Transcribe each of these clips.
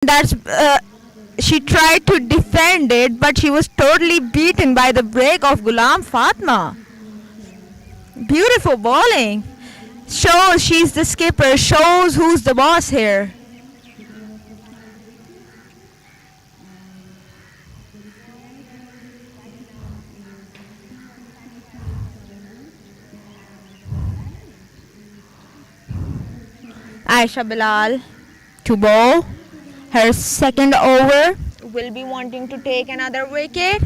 That's she tried to defend it, but she was totally beaten by the break of Gulam Fatma. Beautiful bowling. Shows she's the skipper. Shows who's the boss here. Aisha Bilal to bowl. Her second over will be wanting to take another wicket.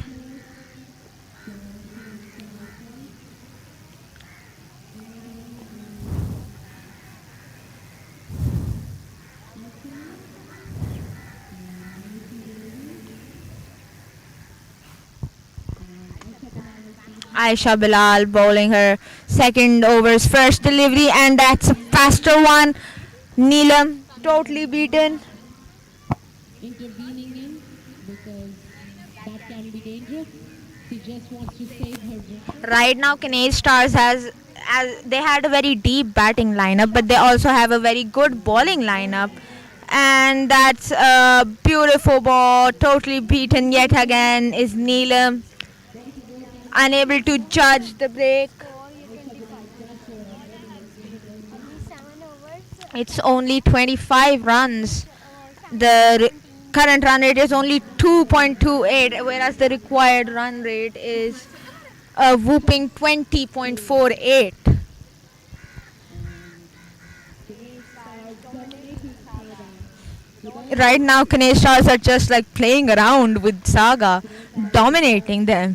Aisha Bilal bowling her second over's first delivery, and that's a faster one. Neelam totally beaten. Intervening in because that can be dangerous. She just wants to save her job. Right now, Kinnaird Stars has as they had a very deep batting lineup, but they also have a very good bowling lineup. And that's a beautiful ball, totally beaten yet again is Neelam, unable to judge the break. It's only 25 runs. The current run rate is only 2.28, whereas the required run rate is a whooping 20.48. Right now, Kinnaird Stars are just like playing around with Saga, dominating them.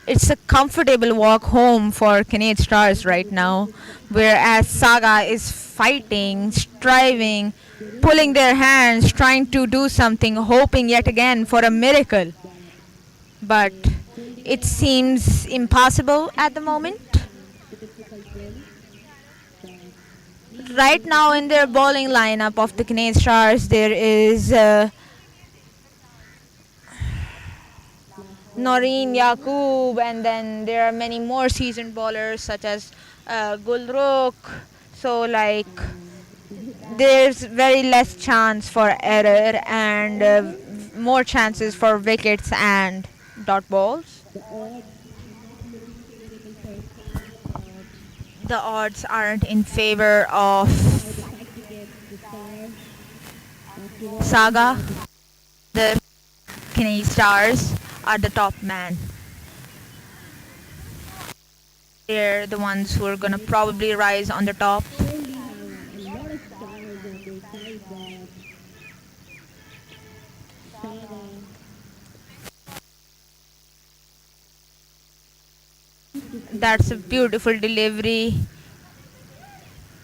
It's a comfortable walk home for Kinnaird Stars right now, whereas Saga is fighting, striving, pulling their hands, trying to do something, hoping yet again for a miracle. But it seems impossible at the moment. Right now in their bowling lineup of the Kinnaird Stars, there is Noreen Yaqub, and then there are many more seasoned bowlers such as Gulrukh. So like there's very less chance for error and more chances for wickets and dot balls. The odds aren't in favor of Saga. The Kinnaird Stars are the top man. They're the ones who are gonna probably rise on the top. That's a beautiful delivery.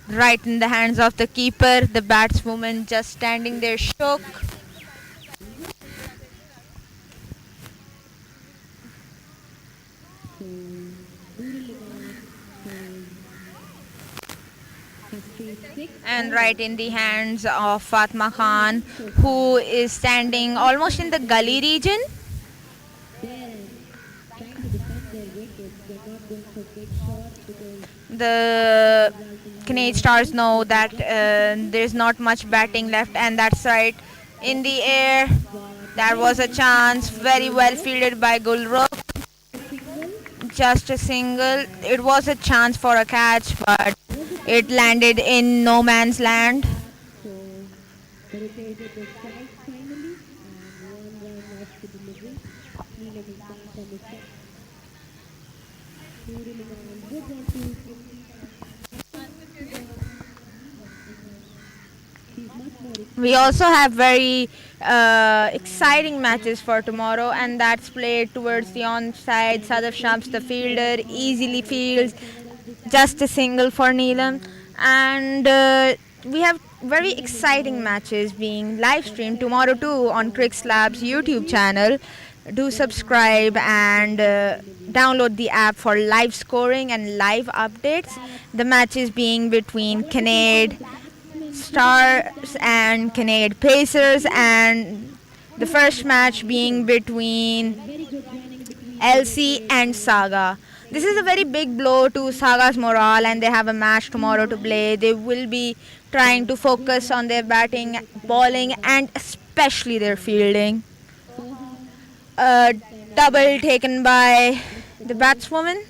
Right in the hands of the keeper. The batswoman just standing there shook. And right in the hands of Fatma Khan, who is standing almost in the gully region. The Kinnaird Stars know that there's not much batting left, and that's right. In the air, there was a chance, very well fielded by Gulrukh. Just a single. It was a chance for a catch, but it landed in no man's land. We also have very exciting matches for tomorrow, and that's played towards the onside. Sadaf Shams, the fielder, easily fields just a single for Neelam. And we have very exciting matches being live streamed tomorrow too on Crickslab's YouTube channel. Do subscribe and download the app for live scoring and live updates. The matches being between Kinnaird Stars and Kinnaird Pacers, and the first match being between LC and Saga. This is a very big blow to Saga's morale, and they have a match tomorrow to play. They will be trying to focus on their batting, bowling, and especially their fielding. Soha A standing double in, taken by missed the the ball. batswoman.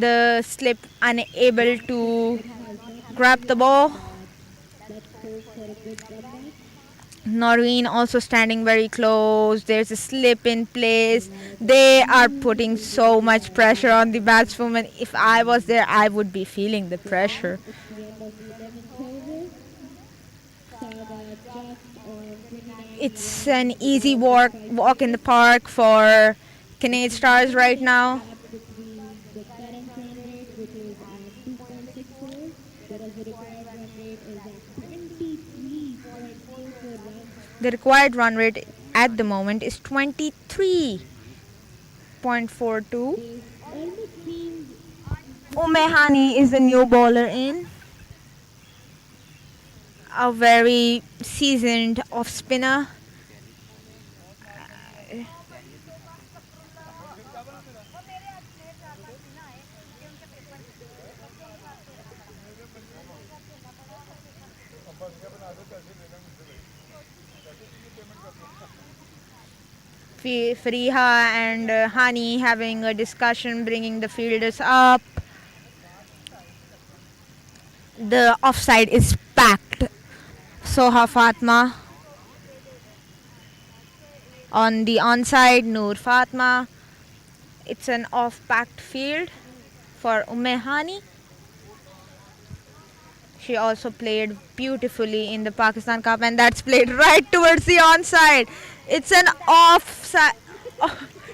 The slip unable to It has not grab the landed, ball. but let's hope for a good comeback. Noreen also standing very close. There's a slip in place. Now it is They are two putting to zero so much behind. pressure on the batswoman. If I was there, I would be feeling the Well, pressure. it's the end of the 11th over. Saga just on 29 It's runs an with easy all but walk 5 walk in the wickets. park for The Kinnaird Stars right significant now. gap between the current run rate, which is at 2.64, whereas the required run rate is at 23.44 runs. The required run rate at the moment is 23.42. This almost seems Umehani is the new bowler in, a very seasoned off spinner. Fariha and Hani having a discussion, bringing the fielders up. The offside is packed. Soha Fatma on the onside, Noor Fatma. It's an off packed field for Umehani. She also played beautifully in the Pakistan Cup, and that's played right towards the onside. It's an offside.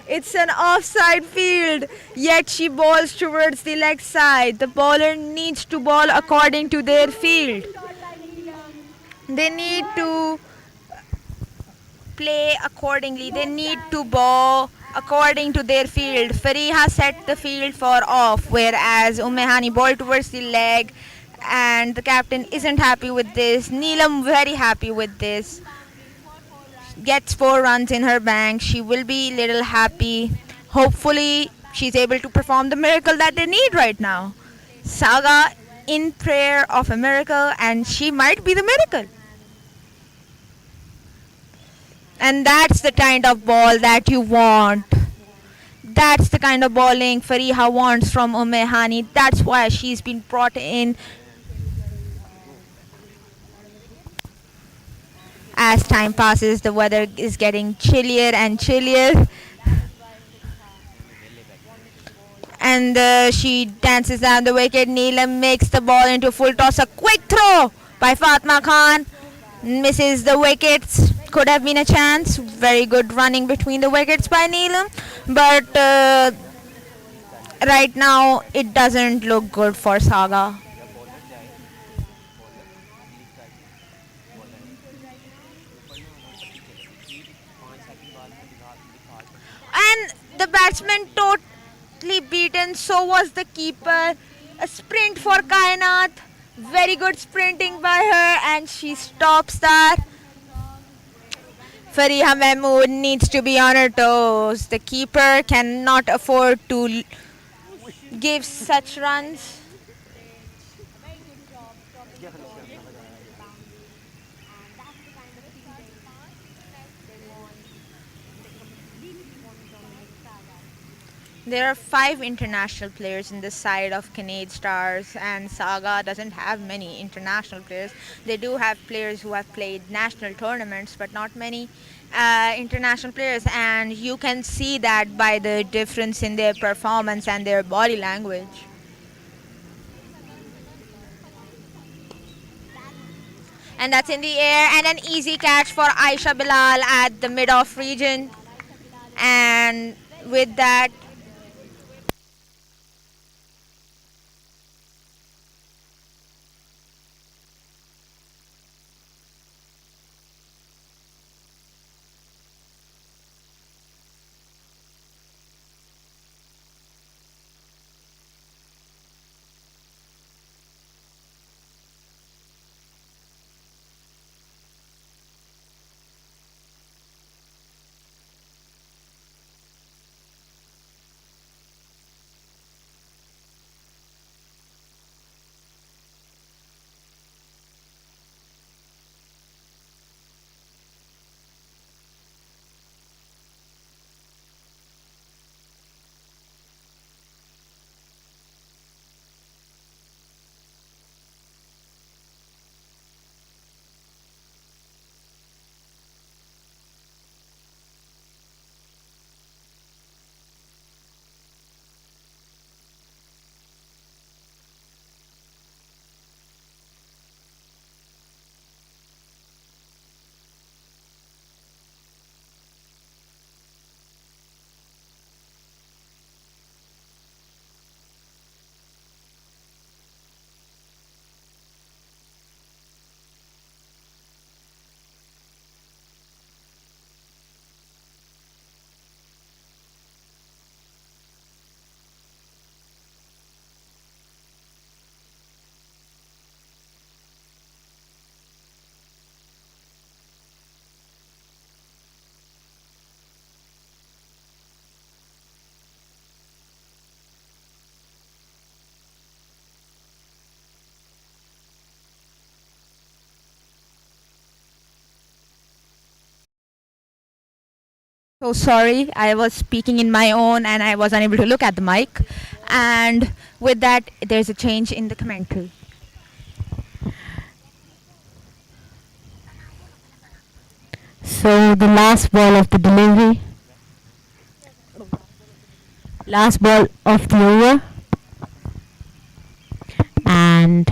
It's an offside field, yet she bowls towards the leg side. The bowler needs to bowl according to their field. They need to play accordingly. They need to bowl according to their field. Fariha set the field for off, whereas Umehani bowled towards the leg, and the captain isn't happy with this. Neelam very happy with this. Gets 4 runs in her bank. She will be little happy. Hopefully, she's able to perform the miracle that they need right now. Saga in prayer of a miracle, and she might be the miracle. And that's the kind of ball that you want. That's the kind of bowling Fariha wants from Umehani. That's why she's been brought in. As time passes, the weather is getting chillier and chillier. And she dances down the wicket. Neelam makes the ball into full toss. A quick throw by Fatma Khan. Misses the wickets. Could have been a chance. Very good running between the wickets by Neelam. But right now, it doesn't look good for Saga. And the batsman totally beaten. So was the keeper. A sprint for Kainat. Very good sprinting by her, and she stops that. Fariha Mahmood needs to be on her toes. The keeper cannot afford to give such runs. There are 5 international players in the side of Kinnaird Stars, and Saga doesn't have many international players. They do have players who have played national tournaments, but not many international players, and you can see that by the difference in their performance and their body language. And that's in the air, and an easy catch for Aisha Bilal at the mid-off region. And with that, So sorry, I was speaking in my own and I was unable to look at the mic. And with that, there's a change in the commentary. So the last ball of the delivery, last ball of the over, and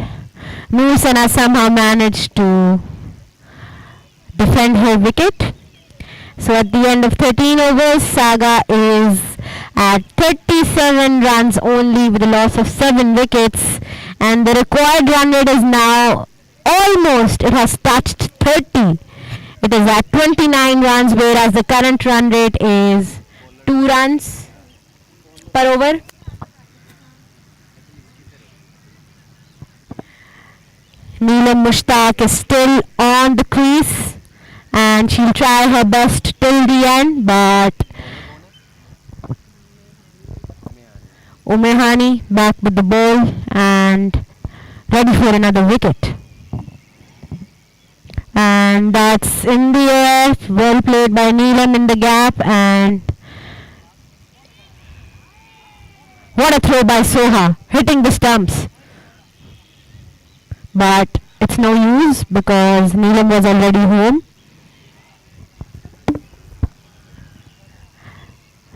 Nusana somehow managed to defend her wicket. So at the end of 13 overs, Saga is at 37 runs only with a loss of 7 wickets, and the required run rate is now almost, it has touched 30. It is at 29 runs, whereas the current run rate is 2 runs per over. Neelam Mushtaq is still on the crease and she'll try her best till the end, but Umehani back with the ball and ready for another wicket. And that's in the air, well played by Neelam in the gap, and what a throw by Soha, hitting the stumps. But it's no use because Neelam was already home.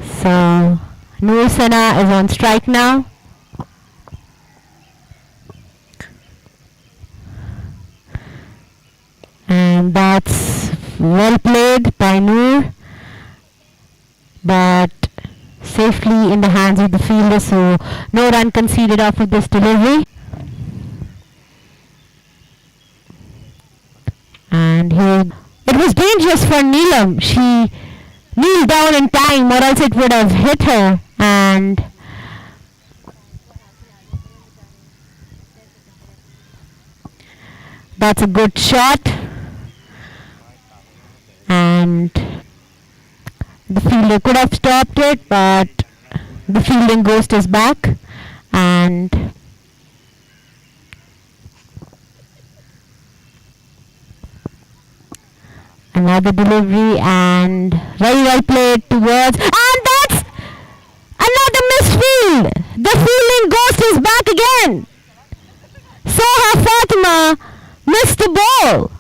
So Noor Sana is on strike now. And that's well played by Noor, but safely in the hands of the fielder, so no run conceded off of this delivery. And here it was dangerous for Neelam. She kneeled down in time, or else it would have hit her. And that's a good shot. And the fielder could have stopped it, but the fielding ghost is back. And another delivery, and very well played towards, and that's another misfield. The fielding ghost is back again. Soha Fatima missed the ball,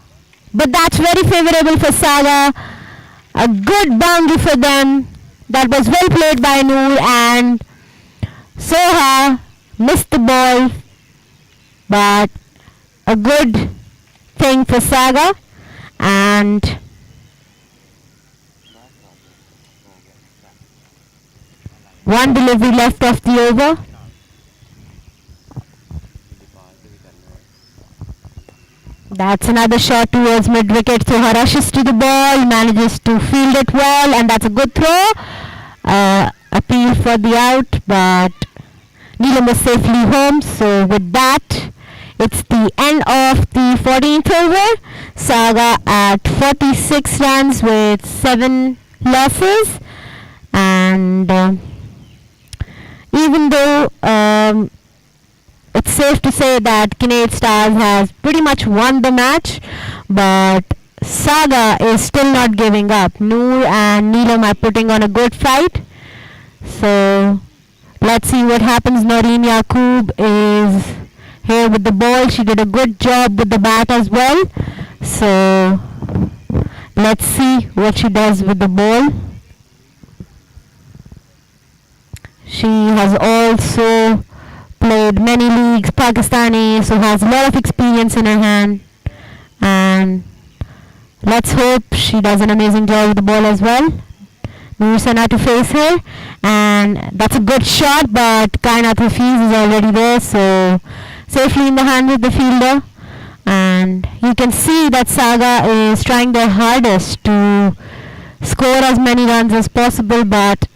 but that's very favorable for Saga. A good boundary for them. That was well played by Noor, and Soha missed the ball, but a good thing for Saga. And one delivery left of the over. That's another shot towards mid-wicket. Soha rushes to the ball, manages to field it well, and that's a good throw. Appeal for the out, but Neelam was safely home. So with that, it's the end of the 14th over. Saga at 46 runs with 7 losses. And even though it's safe to say that Kinnaird Stars has pretty much won the match, but Saga is still not giving up. Noor and Neelam are putting on a good fight. So let's see what happens. Noreen Yaqub is here with the ball. She did a good job with the bat as well. So let's see what she does with the ball. She has also played many leagues, Pakistani, so has a lot of experience in her hand. And let's hope she does an amazing job with the ball as well. Noor Sana to face her, and that's a good shot, but Kainat Hafiz is already there, so safely in the hand of the fielder. And you can see that Saga is trying their hardest to score as many runs as possible, but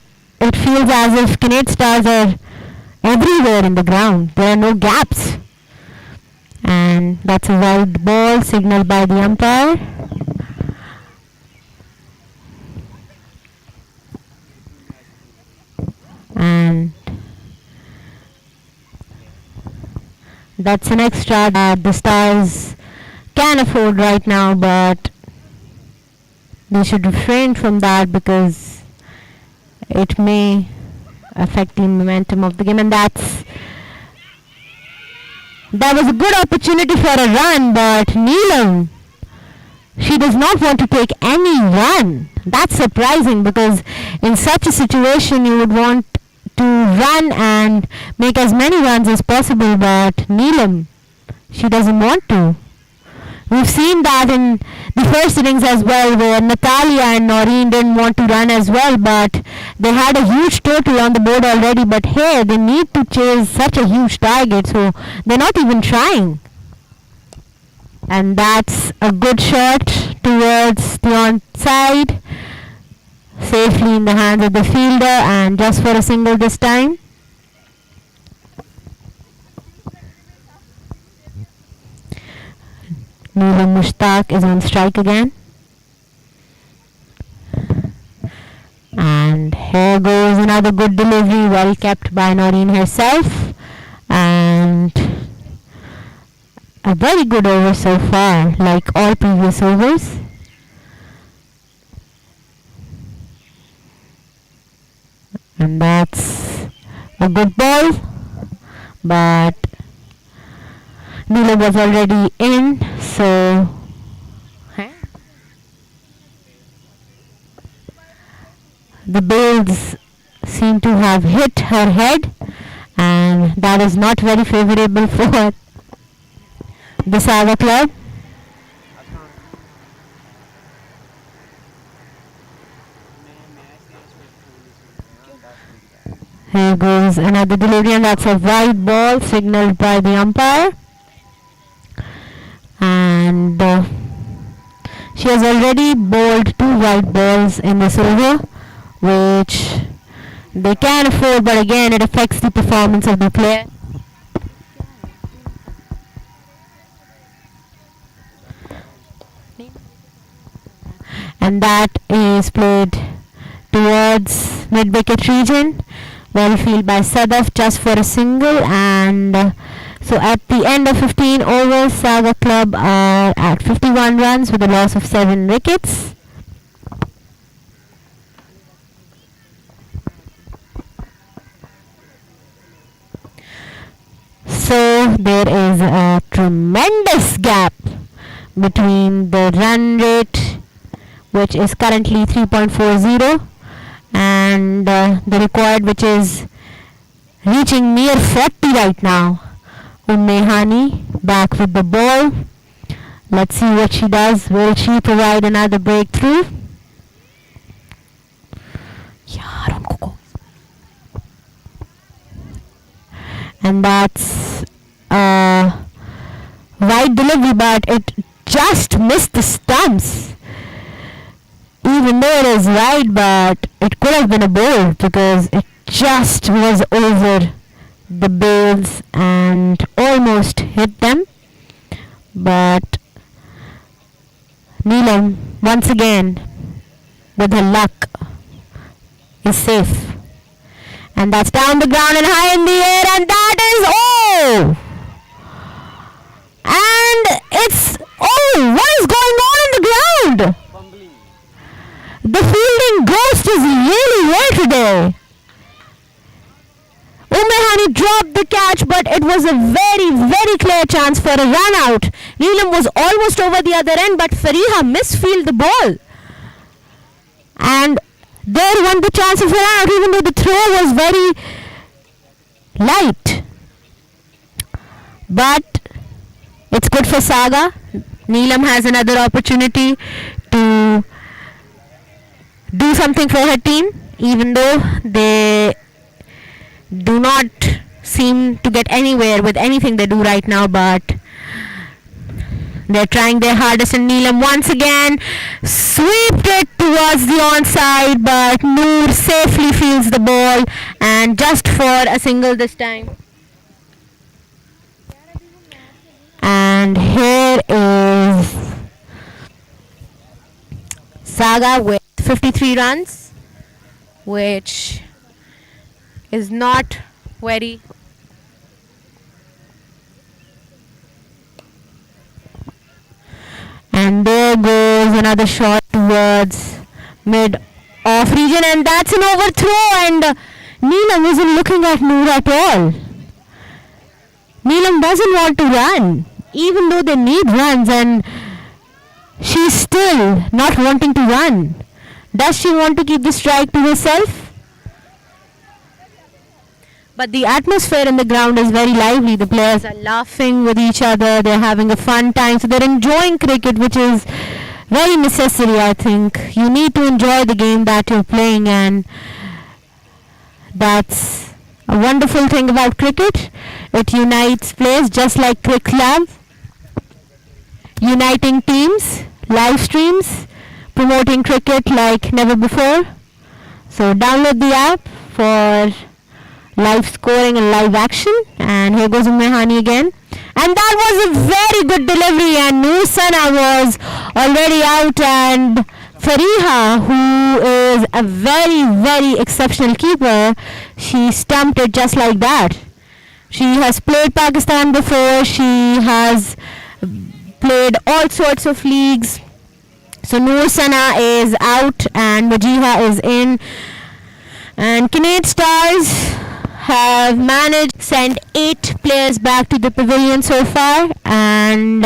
it feels as if Kinnaird Stars are everywhere in the ground. There are no gaps. And that's a wild ball signaled by the umpire. And that's an extra that the Stars can afford right now, but they should refrain from that because it may affect the momentum of the game, and that was a good opportunity for a run, but Neelam, she does not want to take any run. That's surprising because in such a situation you would want to run and make as many runs as possible, but Neelam, she doesn't want to. We've seen that in the first innings as well, where Natalia and Noreen didn't want to run as well, but they had a huge total on the board already. But here they need to chase such a huge target, so they're not even trying. And that's a good shot towards the onside, safely in the hands of the fielder, and just for a single this time. Neelam Mushtaq is on strike again. And here goes another good delivery, well kept by Noreen herself. And a very good over so far, like all previous overs. And that's a good ball, but Neelam was already in, so the balls seem to have hit her head, and that is not very favorable for the Saga club. Here goes another delivery, and that's a wide ball signaled by the umpire. And she has already bowled 2 wide balls in this over, which they can afford, but again it affects the performance of the player. And that is played towards mid-wicket region, well field by Sadaf just for a single. And so at the end of 15 overs, Saga club are at 51 runs with a loss of 7 wickets. So there is a tremendous gap between the run rate, which is currently 3.40, and the required, which is reaching near 40 right now. Hani back with the ball. Let's see what she does. Will she provide another breakthrough? And that's a wide delivery, but it just missed the stumps. Even though it is wide, but it could have been a bowl because it just was over the bails and almost hit them. But Neelam, once again, with her luck, is safe. And that's down the ground and high in the air, and that is oh! And it's oh! What is going on in the ground? The fielding ghost is really here today. Hani dropped the catch, but it was a very, very clear chance for a run out. Neelam was almost over the other end, but Fariha misfielded the ball. And there won the chance of a run out, even though the throw was very light. But it's good for Saga. Neelam has another opportunity to do something for her team, even though they do not seem to get anywhere with anything they do right now, but they're trying their hardest. And Neelam once again swept it towards the onside, but Noor safely fields the ball, and just for a single this time. And here is Saga with 53 runs, which is not very and there goes another shot towards mid off region, and that's an overthrow, and Neelam isn't looking at Noor at all. Neelam doesn't want to run, even though they need runs, and she's still not wanting to run. Does she want to keep the strike to herself? But the atmosphere in the ground is very lively. The players are laughing with each other. They're having a fun time. So they're enjoying cricket, which is very necessary, I think. You need to enjoy the game that you're playing, and that's a wonderful thing about cricket. It unites players, just like Crickslab, uniting teams, live streams, promoting cricket like never before. So download the app for live scoring and live action. And here goes Ummehani again, and that was a very good delivery, and Noor Sana was already out, and Fariha, who is a very, very exceptional keeper, she stumped it just like that. She has played Pakistan before. She has played all sorts of leagues. So Noor Sana is out and Wajiha is in, and Kinnaird Stars have managed to send 8 players back to the pavilion so far, and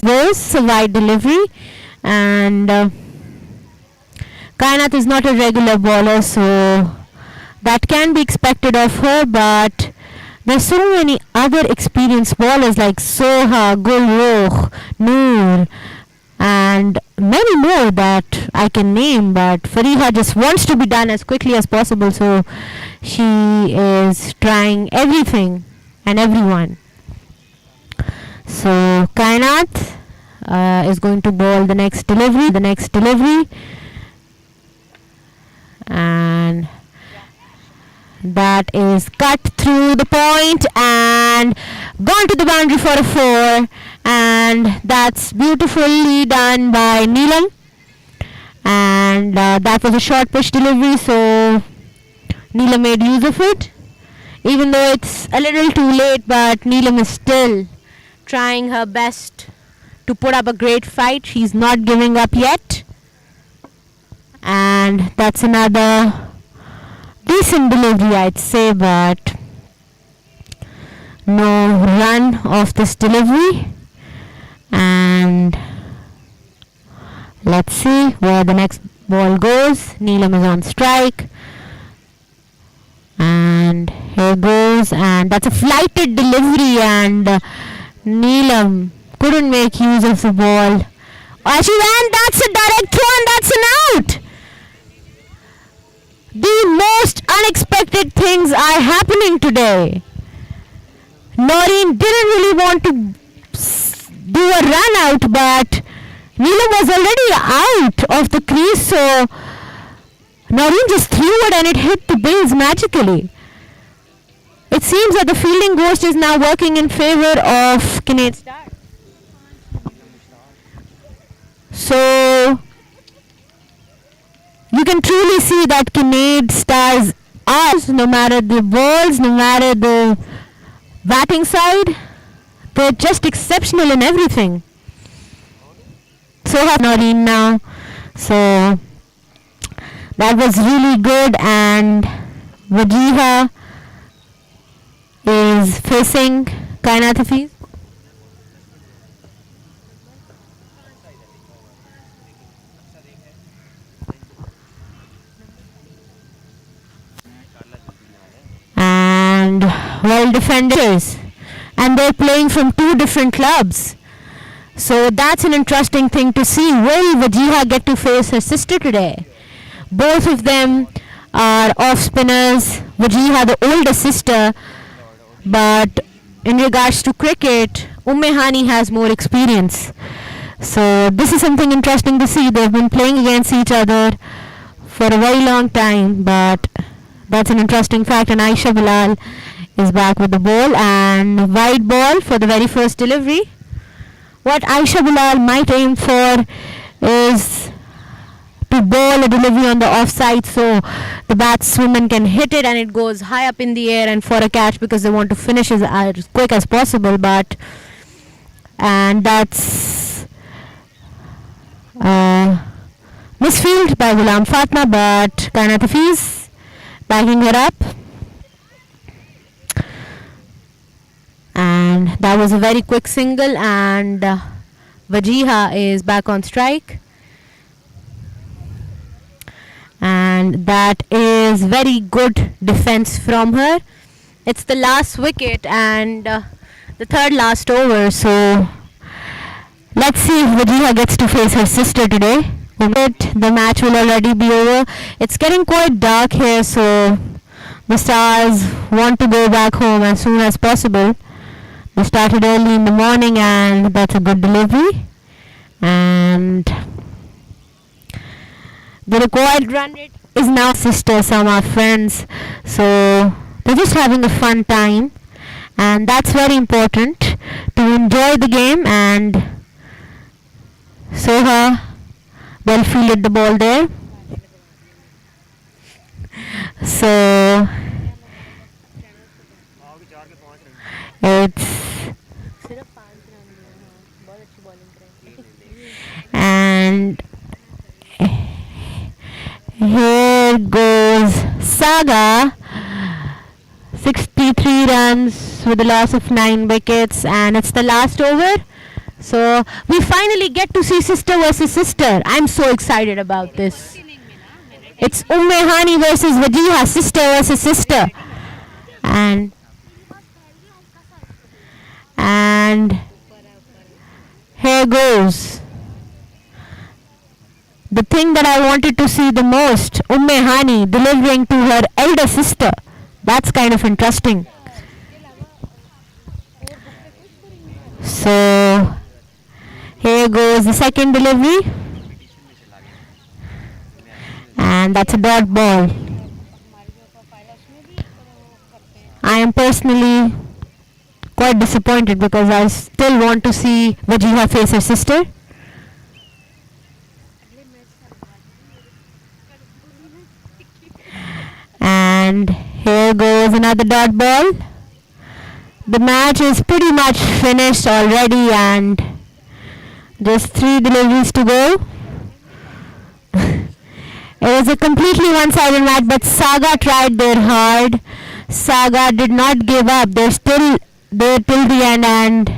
there's a wide delivery, and Kainat is not a regular bowler, so that can be expected of her, but there's so many other experienced bowlers like Soha, Gulrukh, Noor, and many more that I can name, but Fariha just wants to be done as quickly as possible, so she is trying everything and everyone. So Kainat is going to bowl the next delivery, and that is cut through the point and gone to the boundary for a 4, and that's beautifully done by Neelam, and that was a short pitch delivery, so Neelam made use of it, even though it's a little too late, but Neelam is still trying her best to put up a great fight. She's not giving up yet, and that's another decent delivery, I'd say, but no run off this delivery. And let's see where the next ball goes. Neelam is on strike, and here goes, and that's a flighted delivery, and Neelam couldn't make use of the ball. And that's a direct throw, and that's an out. The most unexpected things are happening today. Noreen didn't really want to do a run out, but Neelam was already out of the crease, so Noreen just threw it and it hit the bins magically. It seems that the fielding ghost is now working in favor of Kinnaird Stars. So you can truly see that Kinnaird Stars are, no matter the balls, no matter the batting side, they're just exceptional in everything. So have Noreen now. So that was really good, and Wajiha is facing Kainat Hafiz. And well defenders, and they're playing from 2 different clubs, so that's an interesting thing to see. Will Wajiha get to face her sister today? Both of them are off spinners. Wajiha, the older sister, but in regards to cricket, Ummehani has more experience. So this is something interesting to see. They've been playing against each other for a very long time, but that's an interesting fact. And Aisha Bilal is back with the ball, and wide ball for the very first delivery. What Aisha Bilal might aim for is to bowl a delivery on the offside, so the batswoman can hit it and it goes high up in the air and for a catch, because they want to finish as quick as possible. But and that's Misfield by Ghulam Fatma, but Kanat Hafiz backing her up. And that was a very quick single, and Wajiha is back on strike. And that is very good defense from her. It's the last wicket and the third last over, so let's see if Wajiha gets to face her sister today. The match will already be over. It's getting quite dark here, so the Stars want to go back home as soon as possible. They started early in the morning, and that's a good delivery. And the required run rate is now sister, some are friends, so they're just having a fun time, and that's very important to enjoy the game. And Soha well fielded the ball there, so it's and here goes Saga, 63 runs with a loss of 9 wickets, and it's the last over. So we finally get to see sister versus sister. I'm so excited about this. It's Hani versus Wajiha, sister versus sister. And here goes the thing that I wanted to see the most, Hani delivering to her elder sister. That's kind of interesting. So here goes the second delivery, and that's a dot ball. I am personally quite disappointed because I still want to see Wajiha face her sister. And here goes another dot ball. The match is pretty much finished already, and just 3 deliveries to go. It was a completely one-sided match, but Saga tried their hard. Saga did not give up. They're still there till the end, and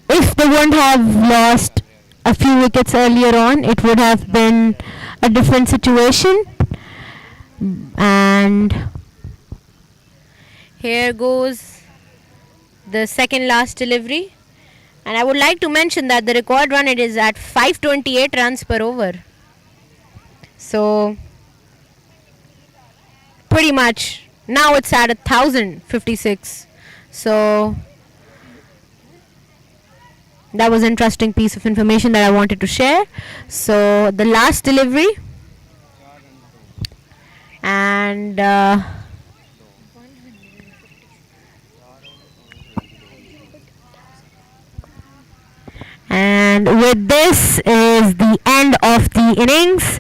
if they wouldn't have lost a few wickets earlier on, it would have been a different situation. And here goes the second last delivery, and I would like to mention that the record run it is at 528 runs per over, so pretty much now it's at 1056. So that was an interesting piece of information that I wanted to share. So the last delivery, and and with this is the end of the innings.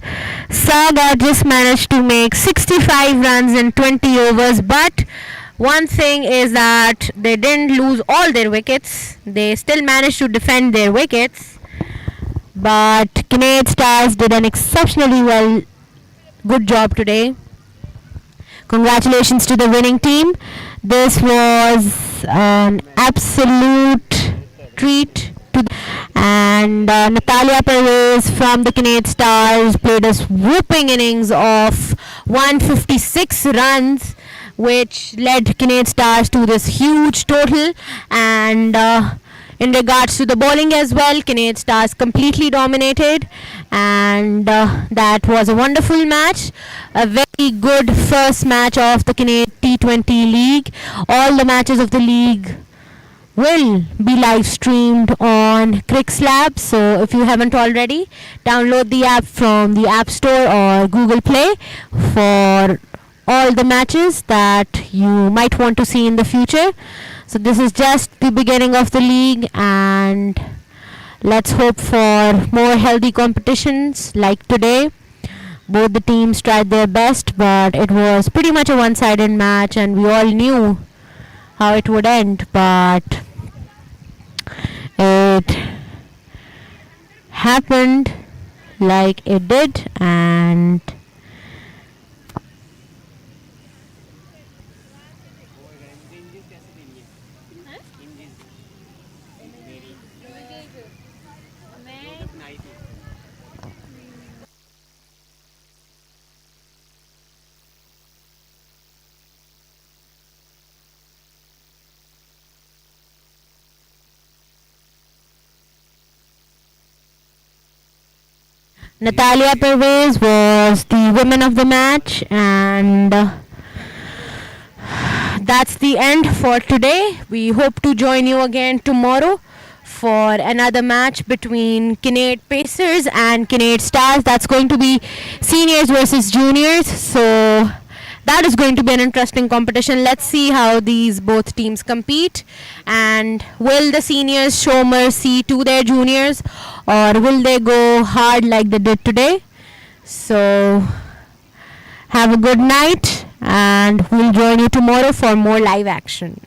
Saga just managed to make 65 runs in 20 overs, but one thing is that they didn't lose all their wickets. They still managed to defend their wickets, but Kinnaird Stars did an exceptionally good job today. Congratulations to the winning team. This was an absolute treat. And Natalia Perez from the Kinnaird Stars played a whooping innings of 156 runs, which led Kinnaird Stars to this huge total. And in regards to the bowling as well, Kinnaird Stars completely dominated, and that was a wonderful match. A very good first match of the Kinnaird T20 League. All the matches of the league will be live streamed on Crickslab, so if you haven't already, download the app from the App Store or Google Play for all the matches that you might want to see in the future. So this is just the beginning of the league, and let's hope for more healthy competitions like today. Both the teams tried their best, but it was pretty much a one-sided match, and we all knew how it would end, but it happened like it did, and Natalia Pervez was the woman of the match, and that's the end for today. We hope to join you again tomorrow for another match between Kinnaird Pacers and Kinnaird Stars. That's going to be seniors versus juniors. So that is going to be an interesting competition. Let's see how these both teams compete, and will the seniors show mercy to their juniors, or will they go hard like they did today? So have a good night, and we'll join you tomorrow for more live action.